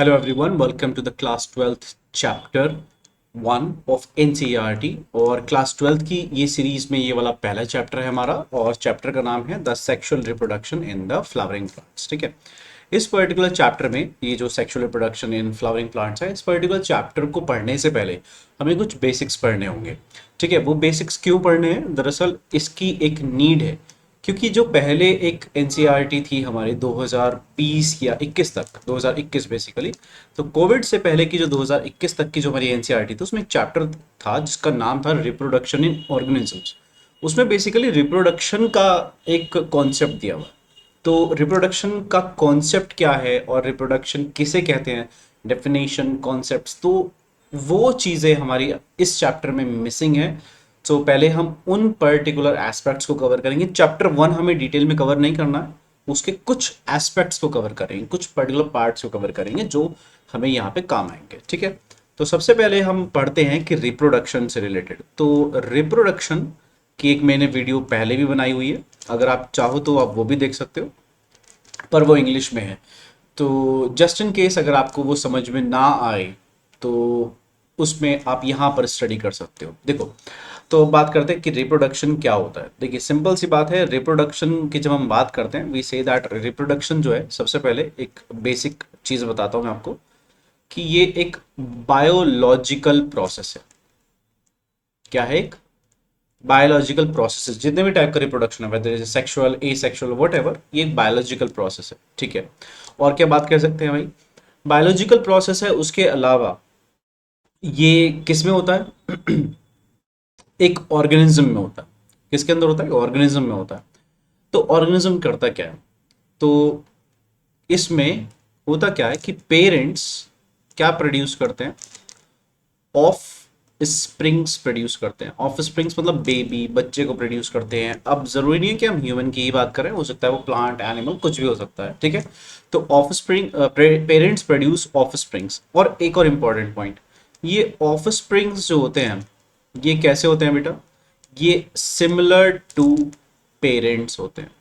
Hello everyone, welcome to the class 12th chapter 1 of NCERT और class 12th की ये series में ये वाला पहला चैप्टर है हमारा और चैप्टर का नाम है the sexual reproduction in the flowering plants. ठीक है, इस पर्टिकुलर चैप्टर में ये जो sexual reproduction in flowering plants है, इस पर्टिकुलर चैप्टर को पढ़ने से पहले हमें कुछ बेसिक्स पढ़ने होंगे। ठीक है, वो बेसिक्स क्यों पढ़ने हैं? दरअसल इसकी एक नीड है, क्योंकि जो पहले एक एनसीईआरटी थी हमारी 2020 या 21 तक, 2021 बेसिकली, तो कोविड से पहले की जो 2021 तक की जो हमारी एनसीईआरटी थी, उसमें एक चैप्टर था जिसका नाम था रिप्रोडक्शन इन ऑर्गेनिजम्स। उसमें बेसिकली रिप्रोडक्शन का एक कॉन्सेप्ट दिया हुआ है। तो रिप्रोडक्शन का कॉन्सेप्ट क्या है और रिप्रोडक्शन किसे कहते हैं, डेफिनेशन, कॉन्सेप्ट्स, तो वो चीज़ें हमारी इस चैप्टर में मिसिंग है। तो पहले हम उन पर्टिकुलर एस्पेक्ट्स को कवर करेंगे। चैप्टर 1 हमें डिटेल में कवर नहीं करना है, उसके कुछ एस्पेक्ट्स को कवर करेंगे, कुछ पर्टिकुलर पार्ट्स को कवर करेंगे जो हमें यहाँ पे काम आएंगे। ठीक है, तो सबसे पहले हम पढ़ते हैं कि रिप्रोडक्शन से रिलेटेड। तो रिप्रोडक्शन की एक मैंने वीडियो पहले भी बनाई हुई है, अगर आप चाहो तो आप वो भी देख सकते हो, पर वो इंग्लिश में है। तो जस्ट इन केस अगर आपको वो समझ में ना आए तो उसमें आप यहाँ पर स्टडी कर सकते हो। देखो, तो बात करते हैं कि रिप्रोडक्शन क्या होता है। देखिए, सिंपल सी बात है, रिप्रोडक्शन की जब हम बात करते हैं, वी से दैट रिप्रोडक्शन जो है, सबसे पहले एक बेसिक चीज़ बताता हूँ मैं आपको कि ये एक बायोलॉजिकल प्रोसेस है। क्या है? एक बायोलॉजिकल प्रोसेस। जितने भी टाइप का रिप्रोडक्शन है, वेदर सेक्सुअल, एसेक्सुअल, व्हाटएवर, ये एक बायोलॉजिकल प्रोसेस है। ठीक है, और क्या बात कर सकते हैं भाई, बायोलॉजिकल प्रोसेस है। उसके अलावा ये किस में होता है? एक ऑर्गेनिज्म में होता है। किसके अंदर होता है? ऑर्गेनिज्म में होता है। तो ऑर्गेनिज्म करता क्या है? तो इसमें होता क्या है कि पेरेंट्स क्या प्रोड्यूस करते हैं? ऑफ स्प्रिंग्स प्रोड्यूस करते हैं। ऑफ स्प्रिंग्स मतलब बेबी, बच्चे को प्रोड्यूस करते हैं। अब जरूरी नहीं है कि हम ह्यूमन की ही बात करें, हो सकता है वो प्लांट, एनिमल, कुछ भी हो सकता है। ठीक है, तो of spring, parents produce of springs. और एक और इम्पॉर्टेंट पॉइंट, ये ऑफ स्प्रिंग्स जो होते हैं, ये कैसे होते हैं बेटा? ये सिमिलर टू पेरेंट्स होते हैं,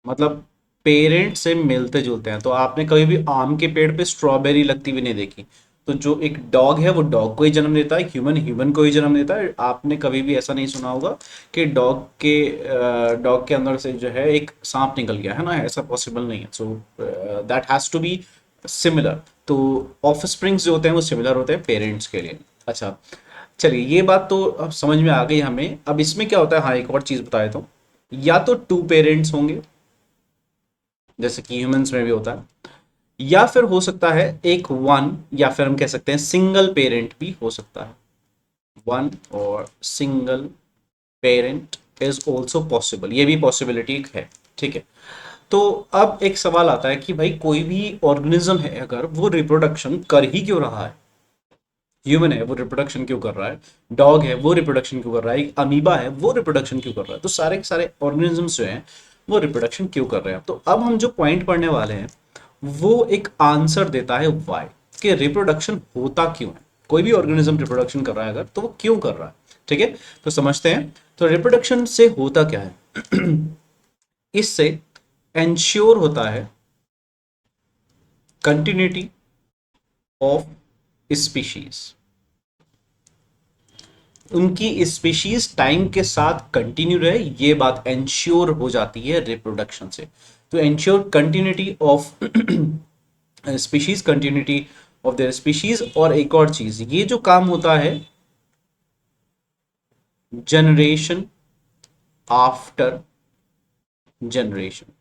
मतलब पेरेंट से मिलते जुलते हैं। तो आपने कभी भी आम के पेड़ पे स्ट्रॉबेरी लगती हुई नहीं देखी। तो जो एक डॉग है वो डॉग को ही जन्म देता है, ह्यूमन ह्यूमन को ही जन्म देता है। आपने कभी भी ऐसा नहीं सुना होगा कि डॉग के अंदर से जो है एक सांप निकल गया है ना, ऐसा पॉसिबल नहीं है। So that has to be similar. तो ऑफ स्प्रिंग्स जो होते हैं वो सिमिलर होते हैं पेरेंट्स के लिए। अच्छा, चलिए, ये बात तो अब समझ में आ गई हमें। अब इसमें क्या होता है, हाँ एक और चीज बता देता हूँ। या तो टू पेरेंट्स होंगे, जैसे कि ह्यूमंस में भी होता है, या फिर हो सकता है एक वन, या फिर हम कह सकते हैं सिंगल पेरेंट भी हो सकता है। वन और single parent is also possible, ये भी पॉसिबिलिटी है। ठीक है, तो अब एक सवाल आता है कि भाई कोई भी ऑर्गेनिज्म है अगर, वो रिप्रोडक्शन कर ही क्यों रहा है? ह्यूमन है वो रिप्रोडक्शन क्यों कर रहा है, डॉग है वो रिप्रोडक्शन क्यों कर रहा है, एक अमीबा है वो रिप्रोडक्शन क्यों कर रहा है, तो सारे के सारे ऑर्गेनिजम्स जो हैं वो रिप्रोडक्शन क्यों कर रहे हैं। तो अब हम जो पॉइंट पढ़ने वाले हैं वो एक आंसर देता है वाई, कि रिप्रोडक्शन होता क्यों है। कोई भी ऑर्गेनिज्म रिप्रोडक्शन कर रहा है अगर, तो वो क्यों कर रहा है। ठीक है, तो समझते हैं। तो रिप्रोडक्शन से होता क्या है? इससे एंश्योर होता है कंटिन्यूटी ऑफ स्पीशीज। उनकी स्पीशीज टाइम के साथ कंटिन्यू रहे, ये बात एंश्योर हो जाती है रिप्रोडक्शन से। तो ensure continuity of species, continuity of their species. और एक और चीज, ये जो काम होता है जनरेशन आफ्टर जनरेशन,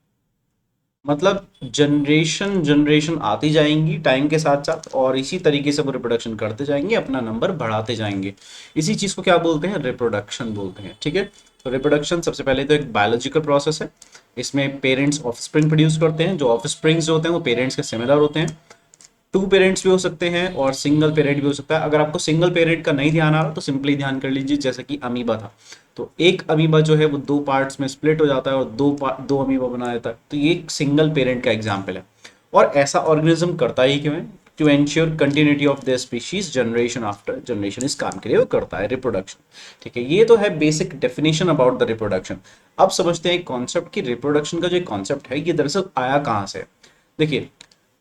मतलब जनरेशन जनरेशन आती जाएंगी टाइम के साथ साथ, और इसी तरीके से वो रिप्रोडक्शन करते जाएंगे, अपना नंबर बढ़ाते जाएंगे। इसी चीज को क्या बोलते हैं? रिप्रोडक्शन बोलते हैं। ठीक है, तो रिप्रोडक्शन सबसे पहले तो एक बायोलॉजिकल प्रोसेस है। इसमें पेरेंट्स ऑफ स्प्रिंग प्रोड्यूस करते हैं। जो ऑफ स्प्रिंग्स होते हैं वो पेरेंट्स के सिमिलर होते हैं। टू पेरेंट्स भी हो सकते हैं और सिंगल पेरेंट भी हो सकता है। अगर आपको सिंगल पेरेंट का नहीं ध्यान आ रहा तो सिंपली ध्यान कर लीजिए, जैसे कि अमीबा था। तो एक अमीबा जो है वो दो पार्ट्स में स्प्लिट हो जाता है और दो अमीबा बना देता है। तो ये एक सिंगल पेरेंट का एग्जाम्पल है। और ऐसा ऑर्गेनिज्म करता ही क्यों है? To ensure continuity of the species generation after generation, इस काम के लिए वो करता है रिप्रोडक्शन। ठीक है, ये तो है basic definition about the reproduction. अब समझते हैं एक कॉन्सेप्ट कि रिप्रोडक्शन का जो कॉन्सेप्ट है ये दरअसल आया कहाँ से। देखिए,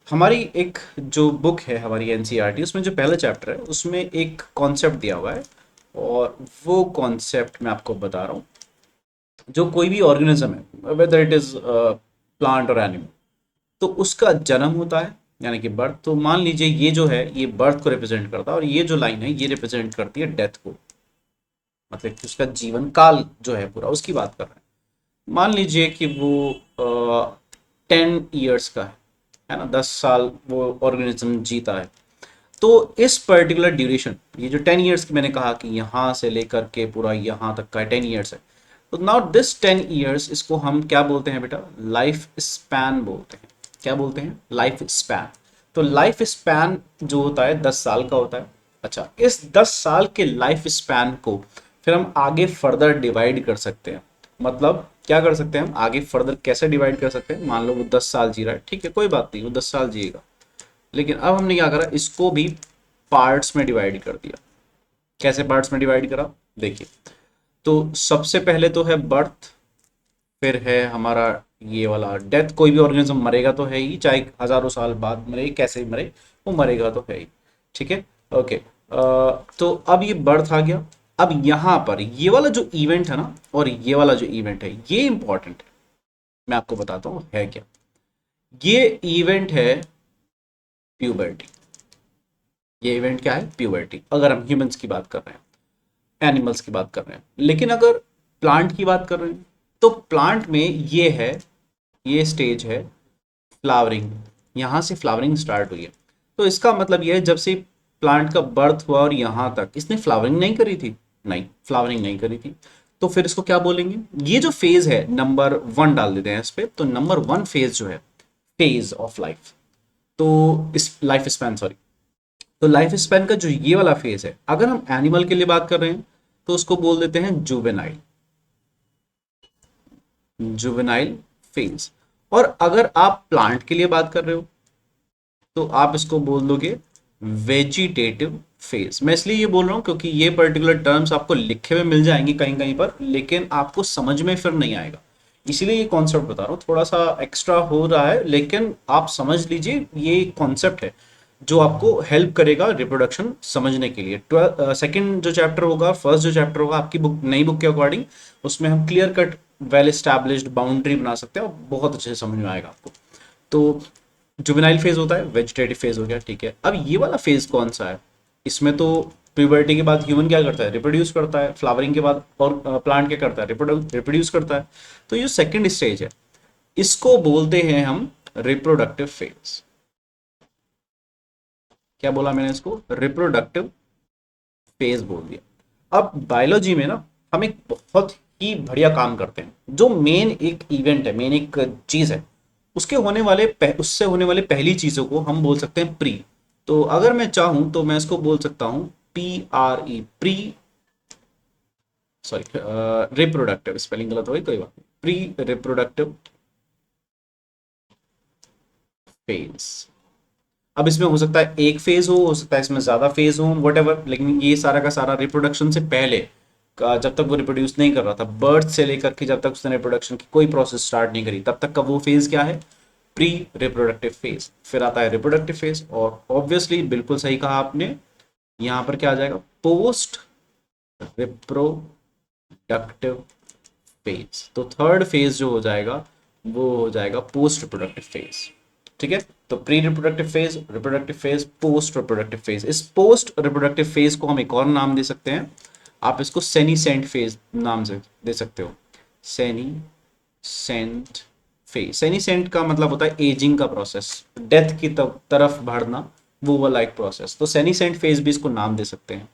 हमारी एक जो बुक है हमारी एनसीईआरटी, उसमें जो पहला चैप्टर है उसमें एक कॉन्सेप्ट दिया हुआ है, और वो कॉन्सेप्ट मैं आपको बता रहा हूँ। जो कोई भी ऑर्गेनिज्म है, वेदर इट इज प्लांट और एनिमल, तो उसका जन्म होता है यानी कि बर्थ। तो मान लीजिए ये जो है ये बर्थ को रिप्रेजेंट करता है, और ये जो लाइन है ये रिप्रेजेंट करती है डेथ को, मतलब कि उसका जीवन काल जो है पूरा उसकी बात कर रहे हैं। मान लीजिए कि वो 10 ईयर्स का है ना, 10 साल वो ऑर्गेनिज्म जीता है। तो इस पर्टिकुलर ड्यूरेशन, ये जो 10 ईयर्स की मैंने कहा कि यहाँ से लेकर के पूरा यहाँ तक का 10 ईयर्स है, तो नाउ दिस 10 ईयर्स, इसको हम क्या बोलते हैं बेटा, लाइफ स्पैन बोलते हैं। क्या बोलते हैं? Life span. तो लाइफ स्पैन जो होता है 10 साल का होता है। अच्छा, इस 10 साल के लाइफ स्पैन को फिर हम आगे फर्दर डिवाइड कर सकते हैं। मतलब क्या कर सकते हैं हम आगे फर्दर कैसे डिवाइड कर सकते हैं? मान लो वो 10 साल जी रहा है, ठीक है, कोई बात नहीं, वो 10 साल जिएगा, लेकिन अब हमने क्या करा, इसको भी पार्ट्स में डिवाइड कर दिया। कैसे पार्ट्स में डिवाइड करा? देखिए, तो सबसे पहले तो है बर्थ, फिर है हमारा ये वाला डेथ। कोई भी ऑर्गेनिज्म मरेगा तो है ही, चाहे हजारों साल बाद मरे, कैसे ही मरे, वो मरेगा तो है ही। ठीक है, ओके। तो अब ये बर्थ आ गया। अब यहाँ पर ये वाला जो इवेंट है ना, और ये वाला जो इवेंट है, ये इंपॉर्टेंट है। मैं आपको बताता हूँ है क्या। ये इवेंट है प्यूबर्टी। ये इवेंट क्या है? प्यूबर्टी, अगर हम ह्यूमंस की बात कर रहे हैं, एनिमल्स की बात कर रहे हैं। लेकिन अगर प्लांट की बात कर रहे हैं, तो प्लांट में ये है, ये स्टेज है फ्लावरिंग। यहाँ से फ्लावरिंग स्टार्ट हुई है। तो इसका मतलब ये है, जब से प्लांट का बर्थ हुआ और यहाँ तक इसने फ्लावरिंग नहीं करी थी, नहीं फ्लावरिंग नहीं करी थी। तो फिर इसको क्या बोलेंगे? ये जो फेज है, नंबर 1 डाल देते हैं इस पे, तो नंबर 1 फेज जो है, फेज ऑफ लाइफ, तो इस लाइफ स्पैन, सॉरी, तो लाइफ स्पैन का जो ये वाला फेज है, अगर हम एनिमल के लिए बात कर रहे हैं तो उसको बोल देते हैं जुवेनाइल, जुवेनाइल फेज। और अगर आप प्लांट के लिए बात कर रहे हो तो आप इसको बोल दोगे वेजिटेटिव फेज। मैं इसलिए ये बोल रहा हूँ क्योंकि ये पर्टिकुलर टर्म्स आपको लिखे हुए मिल जाएंगे कहीं कहीं पर, लेकिन आपको समझ में फिर नहीं आएगा। इसीलिए ये कॉन्सेप्ट बता रहा हूँ, थोड़ा सा एक्स्ट्रा हो रहा है, लेकिन आप समझ लीजिए ये कॉन्सेप्ट है जो आपको हेल्प करेगा रिप्रोडक्शन समझने के लिए। सेकंड जो चैप्टर होगा, फर्स्ट जो चैप्टर होगा आपकी बुक, नई बुक के अकॉर्डिंग, उसमें हम clear cut well established boundary बना सकते हैं और बहुत अच्छे से समझ में आएगा आपको। तो जुवेनाइल फेज होता है, वेजिटेटिव फेज हो गया, ठीक है। अब ये वाला फेज कौन सा है? इसमें तो प्यूबर्टी के बाद ह्यूमन क्या करता है? रिप्रोड्यूस करता है। फ्लावरिंग के बाद और प्लांट क्या करता है? रिप्रोड्यूस करता है। तो ये सेकंड स्टेज है, इसको बोलते हैं हम रिप्रोडक्टिव फेज। क्या बोला मैंने? इसको रिप्रोडक्टिव फेज बोल दिया। अब बायोलॉजी में ना हम एक बहुत ही बढ़िया काम करते हैं, जो मेन एक इवेंट है, मेन एक चीज है, उसके होने वाले उससे होने वाले पहली चीजों को हम बोल सकते हैं प्री। तो अगर मैं चाहूं तो मैं इसको बोल सकता हूं PRE, pre, sorry reproductive, spelling गलत हो गई, कोई बात नहीं, प्री रिप्रोडक्टिव फेज। अब इसमें हो सकता है एक फेज हो सकता है इसमें ज्यादा फेज हो, वट, लेकिन ये सारा का सारा रिप्रोडक्शन से पहले का, जब तक वो रिप्रोड्यूस नहीं कर रहा था, बर्थ से लेकर के जब तक उसने रिप्रोडक्शन की कोई प्रोसेस स्टार्ट नहीं करी, तब तक का वो फेज क्या है? Pre reproductive phase. फिर आता है रिप्रोडक्टिव फेज, और ऑब्वियसली बिल्कुल सही कहा आपने, यहाँ पर क्या आ जाएगा? Post reproductive phase. तो थर्ड फेज जो हो जाएगा वो हो जाएगा पोस्ट रिप्रोडक्टिव फेज। ठीक है, तो pre reproductive phase, post reproductive phase. इस पोस्ट रिप्रोडक्टिव फेज को हम एक और नाम दे सकते हैं, आप इसको सेनीसेंट फेज नाम से दे सकते हो। सेनीसेंट फेज, सेनीसेंट का मतलब होता है एजिंग का प्रोसेस, डेथ की तरफ बढ़ना, वो वाला एक प्रोसेस। तो सेनीसेंट फेज भी इसको नाम दे सकते हैं।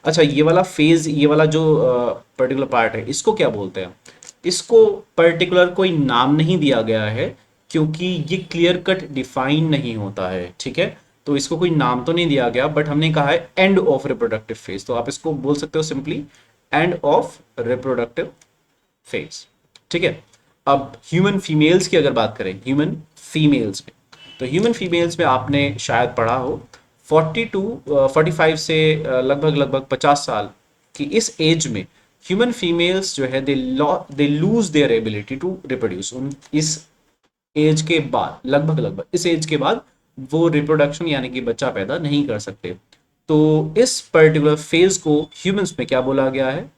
अच्छा, ये वाला फेज, ये वाला जो पर्टिकुलर पार्ट है, इसको क्या बोलते हैं? इसको पर्टिकुलर कोई नाम नहीं दिया गया है, क्योंकि ये क्लियर कट डिफाइन नहीं होता है, ठीक है। तो इसको कोई नाम तो नहीं दिया गया, बट हमने कहा है एंड ऑफ रिप्रोडक्टिव फेज, तो आप इसको बोल सकते हो simply end of reproductive phase. ठीक है। अब ह्यूमन फीमेल्स की अगर बात करें, ह्यूमन फीमेल्स में, तो ह्यूमन फीमेल्स में आपने शायद पढ़ा हो 45 से लगभग लगभग 50 साल की इस एज में ह्यूमन फीमेल्स जो है they lose their ability to reproduce. उन इस एज के बाद, लगभग लगभग इस एज के बाद वो रिप्रोडक्शन यानी कि बच्चा पैदा नहीं कर सकते। तो इस पर्टिकुलर फेज को ह्यूमंस में क्या बोला गया है?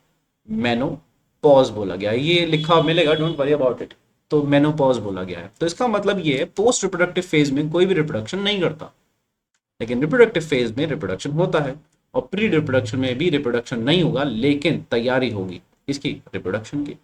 मेनोपॉज बोला गया है। ये लिखा मिलेगा, डोंट वरी अबाउट इट। तो मेनोपॉज बोला गया है। तो इसका मतलब ये है पोस्ट रिप्रोडक्टिव फेज में कोई भी रिप्रोडक्शन नहीं करता, लेकिन रिप्रोडक्टिव फेज में रिप्रोडक्शन होता है। और प्री रिप्रोडक्शन में भी रिप्रोडक्शन नहीं होगा, लेकिन तैयारी होगी इसकी, रिप्रोडक्शन की।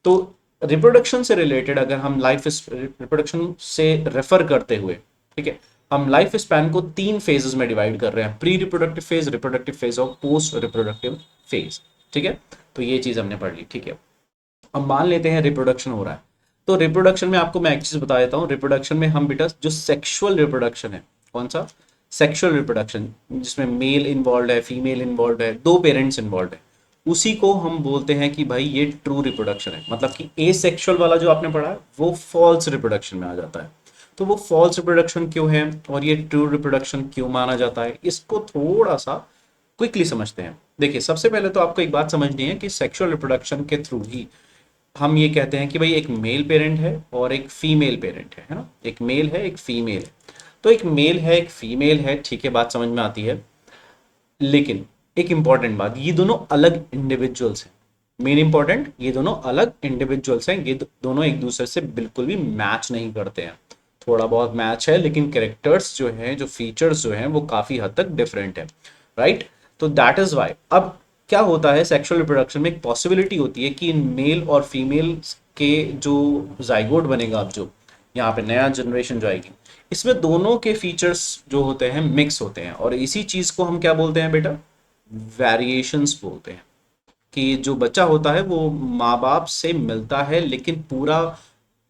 तो रिप्रोडक्शन से रिलेटेड अगर हम लाइफ रिप्रोडक्शन से रेफर करते हुए, ठीक है, हम लाइफ स्पैन को 3 फेजेस में डिवाइड कर रहे हैं, pre reproductive phase, reproductive phase और पोस्ट रिप्रोडक्टिव फेज। ठीक है, तो ये चीज हमने पढ़ ली। ठीक है, अब मान लेते हैं रिप्रोडक्शन हो रहा है। तो रिप्रोडक्शन में आपको मैं एक चीज बता देता हूँ, रिप्रोडक्शन में हम बेटा जो सेक्सुअल रिप्रोडक्शन है, कौन सा? सेक्सुअल रिप्रोडक्शन, जिसमें मेल इन्वॉल्व है, फीमेल इन्वॉल्व है, 2 पेरेंट्स इन्वॉल्व है, उसी को हम बोलते हैं कि भाई ये ट्रू रिप्रोडक्शन है। मतलब कि ए सेक्शुअल वाला जो आपने पढ़ा है वो फॉल्स रिप्रोडक्शन में आ जाता है। तो वो फॉल्स रिप्रोडक्शन क्यों है और ये ट्रू रिप्रोडक्शन क्यों माना जाता है, इसको थोड़ा सा क्विकली समझते हैं। देखिए, सबसे पहले तो आपको एक बात समझनी है कि सेक्सुअल रिप्रोडक्शन के थ्रू ही हम ये कहते हैं कि भाई एक मेल पेरेंट है और एक फीमेल पेरेंट है ना, एक मेल है एक फीमेल है। तो एक मेल है एक फीमेल है, ठीक है, बात समझ में आती है। लेकिन एक इंपॉर्टेंट बात, ये दोनों अलग इंडिविजुअल्स हैं। मेन इंपॉर्टेंट, ये दोनों अलग इंडिविजुअल्स हैं, ये दोनों एक दूसरे से बिल्कुल भी मैच नहीं करते हैं। थोड़ा बहुत मैच है, लेकिन कैरेक्टर्स जो हैं, जो फीचर्स जो हैं, वो काफी हद तक डिफरेंट है, राइट? तो दैट इज वाई अब क्या होता है, सेक्सुअल रिप्रोडक्शन में एक पॉसिबिलिटी होती है कि इन मेल और फीमेल के जो जाइगोट बनेगा, अब जो यहाँ पे नया जनरेशन जो आएगी, इसमें दोनों के फीचर्स जो होते हैं मिक्स होते हैं, और इसी चीज को हम क्या बोलते हैं बेटा? वेरिएशंस बोलते हैं। कि जो बच्चा होता है वो माँ बाप से मिलता है, लेकिन पूरा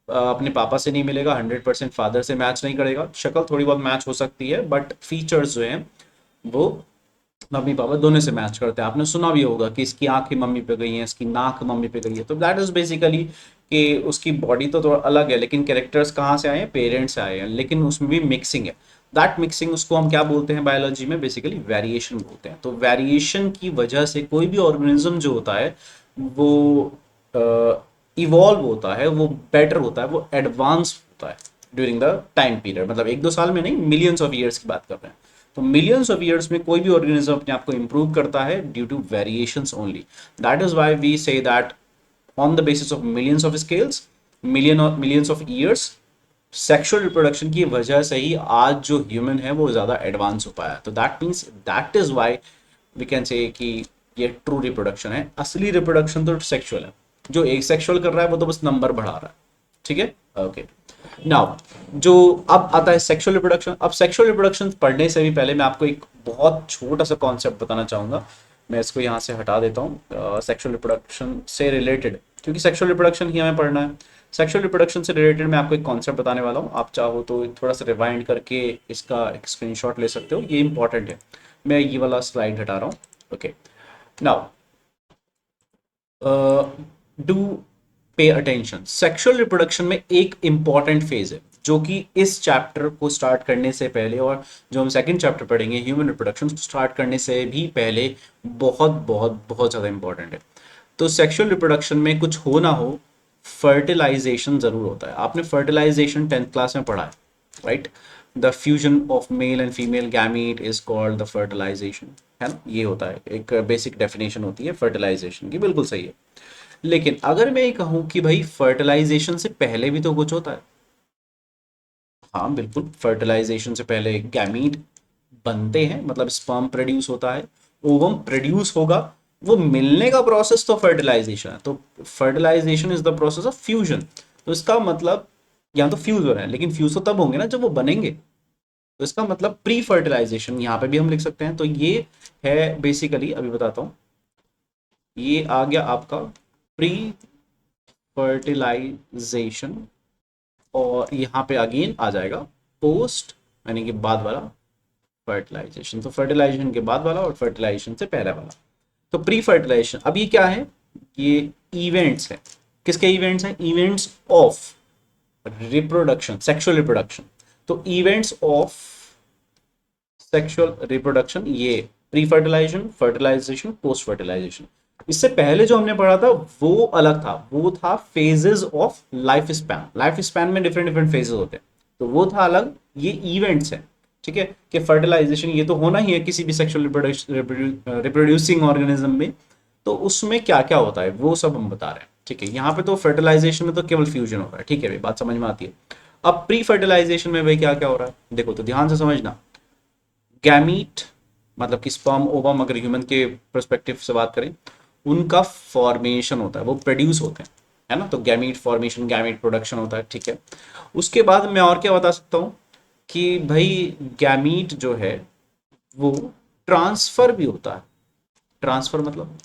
अपने पापा से नहीं मिलेगा, 100% फादर से मैच नहीं करेगा। शक्ल थोड़ी बहुत मैच हो सकती है, बट फीचर्स जो हैं वो मम्मी पापा दोनों से मैच करते हैं। आपने सुना भी होगा कि इसकी आंखें मम्मी पे गई हैं, इसकी नाक मम्मी पे गई है। तो दैट इज बेसिकली कि उसकी बॉडी तो थोड़ा अलग है, लेकिन कैरेक्टर्स कहाँ से आए हैं? पेरेंट्स से आए हैं, लेकिन उसमें भी मिक्सिंग है। दैट मिक्सिंग, उसको हम क्या बोलते हैं बायोलॉजी में? बेसिकली वेरिएशन बोलते हैं। तो वेरिएशन की वजह से कोई भी ऑर्गेनिज्म जो होता है वो इवॉल्व होता है, वो बेटर होता है, वो एडवांस होता है ड्यूरिंग द टाइम पीरियड। मतलब 1-2 साल में नहीं, मिलियंस ऑफ ईयर्स की बात कर रहे हैं। तो मिलियंस ऑफ ईयर्स में कोई भी ऑर्गेनिज्म अपने आप को इंप्रूव करता है due to variations only. That is why we say that on the basis of millions of scales, millions of years, sexual reproduction की वजह से ही आज जो ह्यूमन है वो ज्यादा एडवांस हो पाया। तो that means, that is why we can say कि ये ट्रू रिप्रोडक्शन है। असली रिप्रोडक्शन तो सेक्सुअल है, जो एक सेक्सुअल कर रहा है वो तो बस नंबर बढ़ा रहा है। ठीक है, ओके। नाउ जो अब आता है सेक्सुअल रिप्रोडक्शन। अब सेक्सुअल रिप्रोडक्शन पढ़ने से भी पहले मैं आपको एक बहुत छोटा सा कॉन्सेप्ट बताना चाहूंगा। मैं इसको यहाँ से हटा देता हूँ सेक्सुअल रिप्रोडक्शन से रिलेटेड, क्योंकि सेक्सुअल रिप्रोडक्शन ही हमें पढ़ना है। सेक्सुअल रिप्रोडक्शन से रिलेटेड मैं आपको एक कॉन्सेप्ट बताने वाला हूँ। आप चाहो तो थोड़ा सा रिवाइंड करके इसका एक स्क्रीनशॉट ले सकते हो, ये इंपॉर्टेंट है। मैं ये वाला स्लाइड हटा रहा हूँ। Okay, now do pay attention. Sexual reproduction में एक इंपॉर्टेंट फेज है जो कि इस चैप्टर को स्टार्ट करने से पहले, और जो हम सेकंड चैप्टर पढ़ेंगे ह्यूमन रिप्रोडक्शन को स्टार्ट करने से भी पहले, बहुत बहुत बहुत ज़्यादा इंपॉर्टेंट है। तो सेक्सुअल रिप्रोडक्शन में कुछ हो ना हो, फर्टिलाइजेशन जरूर होता है। आपने फर्टिलाइजेशन 10th क्लास में पढ़ा है, right? The fusion of male and female gamete is called the fertilization, है ना? ये होता है, एक बेसिक डेफिनेशन होती है फर्टिलाइजेशन की, बिल्कुल सही है। लेकिन अगर मैं ये कहूं कि भाई फर्टिलाइजेशन से पहले भी तो कुछ होता है, हाँ बिल्कुल, फर्टिलाइजेशन से पहले गैमीट बनते हैं, मतलब स्पर्म प्रोड्यूस होता है, ओवम प्रोड्यूस होगा। वो मिलने का प्रोसेस तो फर्टिलाइजेशन है। तो fertilization is the process of fusion. तो इसका मतलब यहाँ तो फ्यूज हो रहे हैं, लेकिन फ्यूज तो तब होंगे ना जब वो बनेंगे। तो इसका मतलब प्री फर्टिलाइजेशन यहाँ पे भी हम लिख सकते हैं। तो ये है बेसिकली, अभी बताता हूँ, ये आ गया आपका प्री फर्टिलाइजेशन, और यहाँ पे अगेन आ जाएगा पोस्ट, यानी कि बाद वाला फर्टिलाइजेशन। तो फर्टिलाइजेशन के बाद वाला और फर्टिलाइजेशन से पहले वाला। तो प्री फर्टिलाइजेशन, अब ये क्या है? ये इवेंट्स है। किसके इवेंट्स हैं? Events of reproduction, sexual reproduction. तो इवेंट्स ऑफ सेक्सुअल रिप्रोडक्शन, ये pre fertilization, fertilization, post fertilization. इससे पहले जो हमने पढ़ा था वो अलग था, वो था phases of life span. Life span में डिफरेंट डिफरेंट फेजेस होते हैं, तो वो था अलग, ये इवेंट्स है, ठीक है, कि फर्टिलाइजेशन ये तो होना ही है किसी भी सेक्सुअल रिप्रोड्यूसिंग ऑर्गेनिज्म में। तो उसमें क्या क्या होता है वो सब हम बता रहे हैं, ठीक है। यहाँ पे तो फर्टिलाइजेशन में तो केवल फ्यूजन होता है, ठीक है भाई, बात समझ में आती है। अब प्री फर्टिलाइजेशन में भाई क्या क्या हो रहा है देखो, तो ध्यान से समझना। गैमीट मतलब कि स्पर्म ओवम, अगर ह्यूमन के पर्सपेक्टिव से बात करें, उनका फॉर्मेशन होता है, वो प्रोड्यूस होते हैं, है ना। तो गैमीट फॉर्मेशन, गैमीट प्रोडक्शन होता है, ठीक है। उसके बाद मैं और क्या बता सकता हूँ कि भाई गैमीट जो है वो ट्रांसफर भी होता है। ट्रांसफर मतलब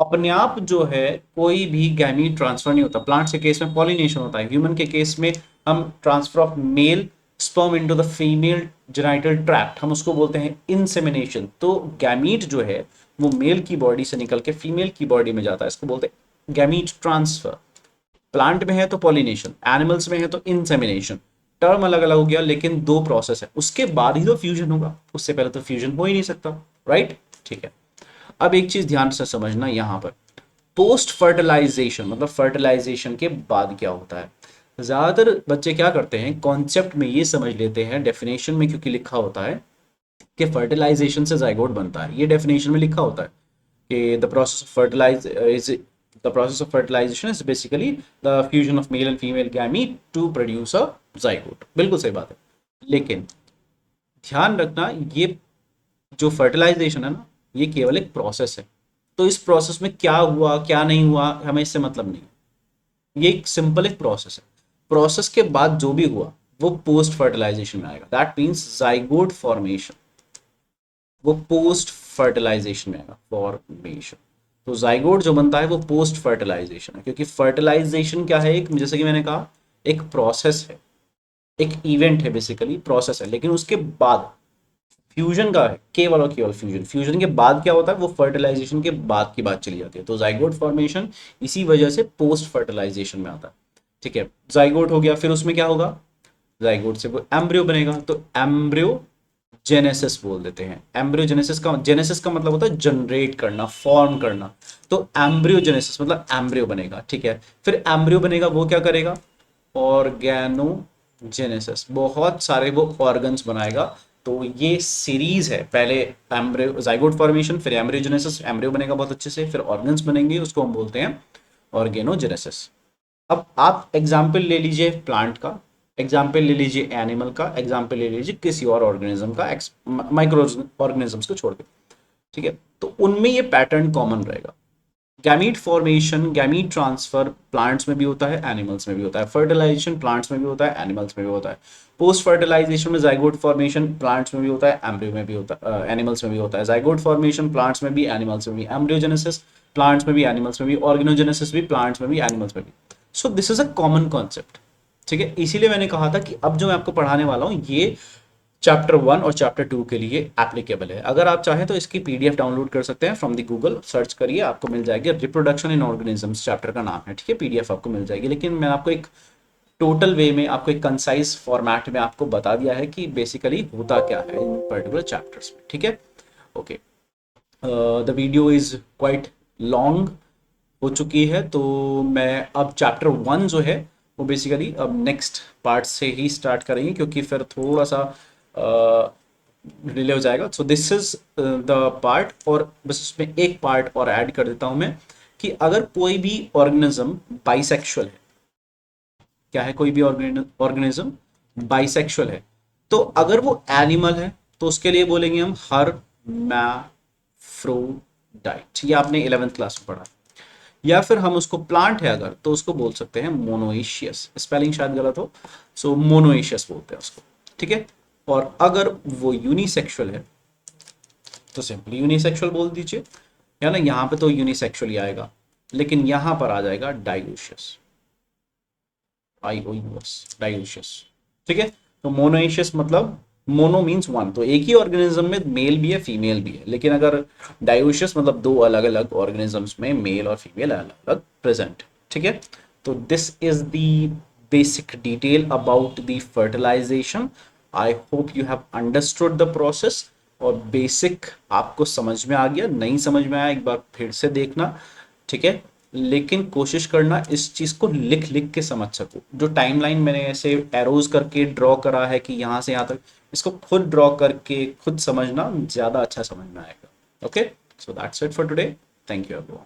अपने आप जो है कोई भी गैमीट ट्रांसफर नहीं होता। प्लांट्स के केस में पॉलिनेशन होता है, ह्यूमन के केस में हम transfer of male sperm into the female genital tract, हम उसको बोलते हैं इंसेमिनेशन। तो गैमीट जो है वो मेल की बॉडी से निकल के फीमेल की बॉडी में जाता है, इसको बोलते हैं गैमीट ट्रांसफर। प्लांट में है तो पॉलिनेशन, एनिमल्स में है तो इंसेमिनेशन। टर्म अलग अलग हो गया, लेकिन दो प्रोसेस है, उसके बाद ही तो फ्यूजन होगा, उससे पहले तो फ्यूजन हो ही नहीं सकता, राइट, ठीक है। अब एक चीज ध्यान से समझना यहां पर, पोस्ट फर्टिलाइजेशन मतलब फर्टिलाइजेशन के बाद क्या होता है। ज्यादातर बच्चे क्या करते हैं, कॉन्सेप्ट में ये समझ लेते हैं, डेफिनेशन में क्योंकि लिखा होता है कि फर्टिलाइजेशन से जाइगोट बनता है, ये डेफिनेशन में लिखा होता है कि the process of fertilization is basically the fusion of male and female gamete to produce a zygote। बिल्कुल सही बात है, लेकिन ध्यान रखना ये जो फर्टिलाइजेशन है ना, ये केवल एक प्रोसेस है। तो इस प्रोसेस में क्या हुआ क्या नहीं हुआ हमें इससे मतलब नहीं, ये एक सिंपल एक प्रोसेस है। प्रोसेस के बाद जो भी हुआ वो पोस्ट फर्टिलाइजेशन में आएगा, दैट मीन्स जाइगोट फॉर्मेशन, वो पोस्ट फर्टिलाइजेशन में आएगा, फॉर्मेशन। तो जाइगोट जो बनता है वो पोस्ट फर्टिलाइजेशन है, क्योंकि फर्टिलाइजेशन क्या है, एक जैसे कि मैंने कहा एक प्रोसेस है, एक इवेंट है, बेसिकली प्रोसेस है। लेकिन उसके बाद फ्यूजन का है, केवल और केवल फ्यूजन। फ्यूजन के बाद क्या होता है, वो फर्टिलाइजेशन के बाद की बात चली जाती है। तो जाइगोट फॉर्मेशन इसी वजह से पोस्ट फर्टिलाइजेशन में आता है, ठीक है। जाइगोट हो गया, फिर उसमें क्या होगा, जाइगोट से वो एम्ब्रियो बनेगा, तो एम्ब्रियो जेनेसिस बोल देते हैं। एम्ब्रियोजेनेसिस का, जेनेसिस का मतलब होता है जनरेट करना, फॉर्म करना। तो एम्ब्रियोजेनेसिस मतलब एम्ब्रियो बनेगा, ठीक है। फिर एम्ब्रियो बनेगा, वो क्या करेगा, ऑर्गेनोजेनेसिस, बहुत सारे वो ऑर्गन्स बनाएगा। तो ये सीरीज है, पहले एम्ब्रियो जाइगोट फॉर्मेशन, फिर एम्ब्रियोजेनेसिस, एम्ब्रियो बनेगा बहुत अच्छे से, फिर ऑर्गन्स बनेंगे, उसको हम बोलते हैं ऑर्गेनोजेनेसिस। अब आप एग्जाम्पल ले लीजिए प्लांट का, एग्जाम्पल ले लीजिए एनिमल का, एग्जाम्पल ले लीजिए किसी और ऑर्गेनिज्म का, माइक्रो ऑर्गेनिजम्स को छोड़ के, ठीक है। तो उनमें ये पैटर्न कॉमन रहेगा। Gamete formation, gamete transfer plants में भी होता है, एनिमल्स में भी होता है। फर्टिलाइजेशन प्लांट्स में भी होता है, एनिमल्स में भी होता है। पोस्ट फर्टिलाइजेशन में जाइगोट फॉर्मेशन प्लांट्स में भी होता है, एम्ब्रियो में भी होता है, एनिमल्स में भी होता है। जाइगोट फॉर्मेशन प्लांट्स में भी, एनिमल्स में भी। एम्ब्रियोजेनेसिस प्लांट्स में भी, एनिमल्स में भी। ऑर्गेनोजेनेसिस भी प्लांट्स में भी, एनिमल्स में भी। So this is a common concept, ठीक है। इसीलिए मैंने कहा था कि अब जो मैं आपको पढ़ाने वाला हूँ ये चैप्टर 1 और चैप्टर 2 के लिए एप्लीकेबल है। अगर आप चाहें तो इसकी पीडीएफ डाउनलोड कर सकते हैं फ्रॉम द गूगल, सर्च करिए आपको मिल जाएगी। रिप्रोडक्शन इन ऑर्गेनिजम्स चैप्टर का नाम है, ठीक है, पीडीएफ आपको मिल जाएगी। लेकिन मैं आपको एक टोटल वे में, आपको एक कंसाइज फॉर्मेट में आपको बता दिया है कि बेसिकली होता क्या है इन पर्टिकुलर चैप्टर्स में, ठीक है। Okay, the video is quite long हो चुकी है, तो मैं अब चैप्टर 1 जो है वो बेसिकली अब नेक्स्ट पार्ट से ही स्टार्ट करेंगे, क्योंकि फिर थोड़ा सा डिले हो जाएगा। So this is the part, और बस इसमें एक पार्ट और ऐड कर देता हूं मैं, कि अगर कोई भी ऑर्गेनिज्म बाइसेक्सुअल है, क्या है, कोई भी ऑर्गेनिज्म बाइसेक्सुअल है, तो अगर वो एनिमल है तो उसके लिए बोलेंगे हम हर्मैफ्रोडाइट, ये आपने 11th क्लास में पढ़ा। या फिर हम उसको प्लांट है अगर, तो उसको बोल सकते हैं मोनोइशियस, स्पेलिंग शायद गलत हो, सो मोनोइशियस बोलते हैं उसको, ठीक है। और अगर वो यूनिसेक्सुअल है तो सिंपली यूनिसेक्सुअल बोल दीजिए, या ना, यहाँ पे तो यूनिसेक्सुअल ही आएगा, लेकिन यहाँ पर आ जाएगा डाइओशियस, आईओयूएस, डाइओशियस, ठीक है। तो मोनोइशियस मतलब मोनो मीन्स वन, तो एक ही ऑर्गेनिज्म में मेल भी है फीमेल भी है। लेकिन अगर डाइओशियस मतलब दो अलग अलग ऑर्गेनिजम्स में मेल और फीमेल अलग अलग प्रेजेंट, ठीक है। तो this is the basic detail about the fertilization. I hope you have understood the process, और बेसिक आपको समझ में आ गया। नहीं समझ में आया एक बार फिर से देखना, ठीक है। लेकिन कोशिश करना इस चीज़ को लिख लिख के समझ सको। जो टाइमलाइन मैंने ऐसे एरोज करके ड्रॉ करा है कि यहाँ से यहाँ तक, इसको खुद ड्रॉ करके खुद समझना ज़्यादा अच्छा समझ में आएगा। Okay, so that's it for today. Thank you everyone.